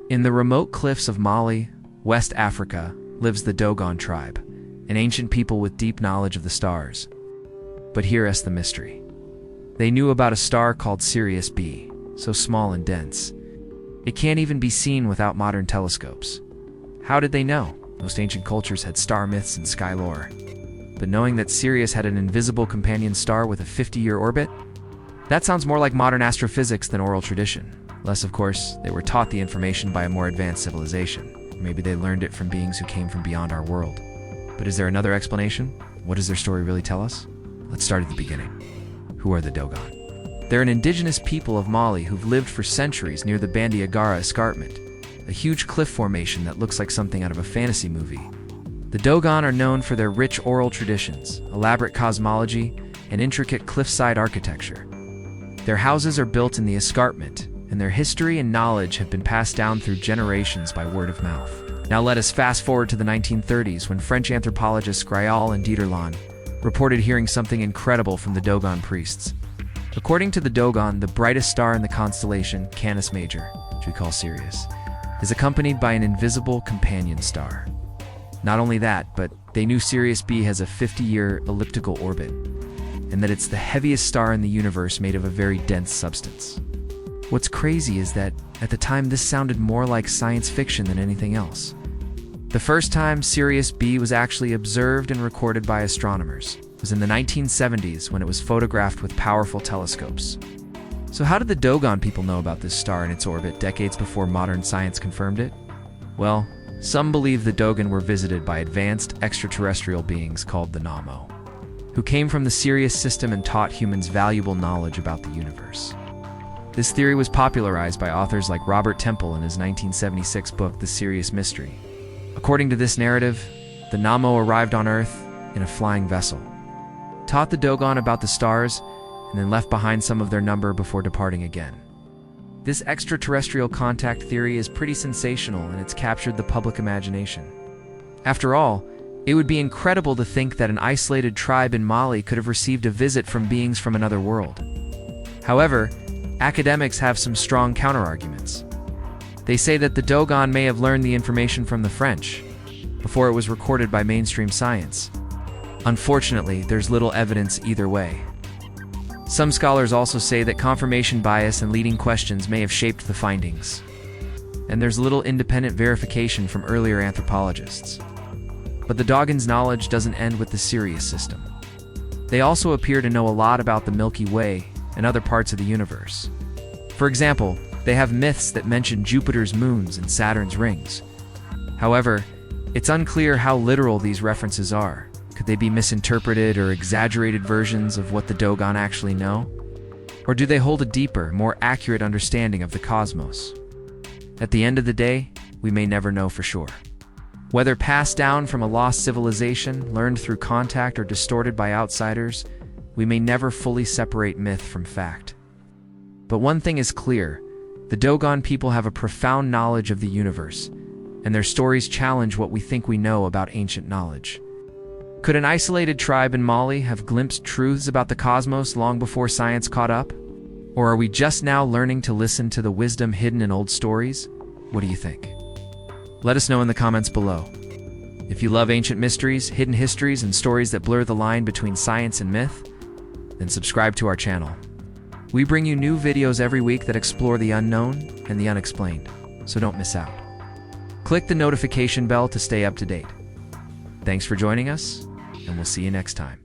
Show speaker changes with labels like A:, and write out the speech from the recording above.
A: In the remote cliffs of Mali, West Africa, lives the Dogon tribe, an ancient people with deep knowledge of the stars. But here's the mystery. They knew about a star called Sirius B, so small and dense. It can't even be seen without modern telescopes. How did they know? Most ancient cultures had star myths and sky lore. But knowing that Sirius had an invisible companion star with a 50-year orbit? That sounds more like modern astrophysics than oral tradition. Unless, of course, they were taught the information by a more advanced civilization. Or maybe they learned it from beings who came from beyond our world. But is there another explanation? What does their story really tell us? Let's start at the beginning. Who are the Dogon? They're an indigenous people of Mali who've lived for centuries near the Bandiagara escarpment, a huge cliff formation that looks like something out of a fantasy movie. The Dogon are known for their rich oral traditions, elaborate cosmology, and intricate cliffside architecture. Their houses are built in the escarpment, and their history and knowledge have been passed down through generations by word of mouth. Now let us fast forward to the 1930s when French anthropologists Grial and Dieterlen reported hearing something incredible from the Dogon priests. According to the Dogon, the brightest star in the constellation, Canis Major, which we call Sirius, is accompanied by an invisible companion star. Not only that, but they knew Sirius B has a 50-year elliptical orbit, and that it's the heaviest star in the universe made of a very dense substance. What's crazy is that, at the time, this sounded more like science fiction than anything else. The first time Sirius B was actually observed and recorded by astronomers was in the 1970s when it was photographed with powerful telescopes. So how did the Dogon people know about this star and its orbit decades before modern science confirmed it? Well, some believe the Dogon were visited by advanced extraterrestrial beings called the Namo, who came from the Sirius system and taught humans valuable knowledge about the universe. This theory was popularized by authors like Robert Temple in his 1976 book, The Sirius Mystery. According to this narrative, the Namo arrived on Earth in a flying vessel, taught the Dogon about the stars, and then left behind some of their number before departing again. This extraterrestrial contact theory is pretty sensational, and it's captured the public imagination. After all, it would be incredible to think that an isolated tribe in Mali could have received a visit from beings from another world. However, academics have some strong counterarguments. They say that the Dogon may have learned the information from the French before it was recorded by mainstream science. Unfortunately, there's little evidence either way. Some scholars also say that confirmation bias and leading questions may have shaped the findings. And there's little independent verification from earlier anthropologists. But the Dogon's knowledge doesn't end with the Sirius system. They also appear to know a lot about the Milky Way and other parts of the universe. For example, they have myths that mention Jupiter's moons and Saturn's rings. However, it's unclear how literal these references are. Could they be misinterpreted or exaggerated versions of what the Dogon actually know? Or do they hold a deeper, more accurate understanding of the cosmos? At the end of the day, we may never know for sure. Whether passed down from a lost civilization, learned through contact, or distorted by outsiders, we may never fully separate myth from fact. But one thing is clear: the Dogon people have a profound knowledge of the universe, and their stories challenge what we think we know about ancient knowledge. Could an isolated tribe in Mali have glimpsed truths about the cosmos long before science caught up? Or are we just now learning to listen to the wisdom hidden in old stories? What do you think? Let us know in the comments below. If you love ancient mysteries, hidden histories, and stories that blur the line between science and myth, then subscribe to our channel. We bring you new videos every week that explore the unknown and the unexplained, so don't miss out. Click the notification bell to stay up to date. Thanks for joining us, and we'll see you next time.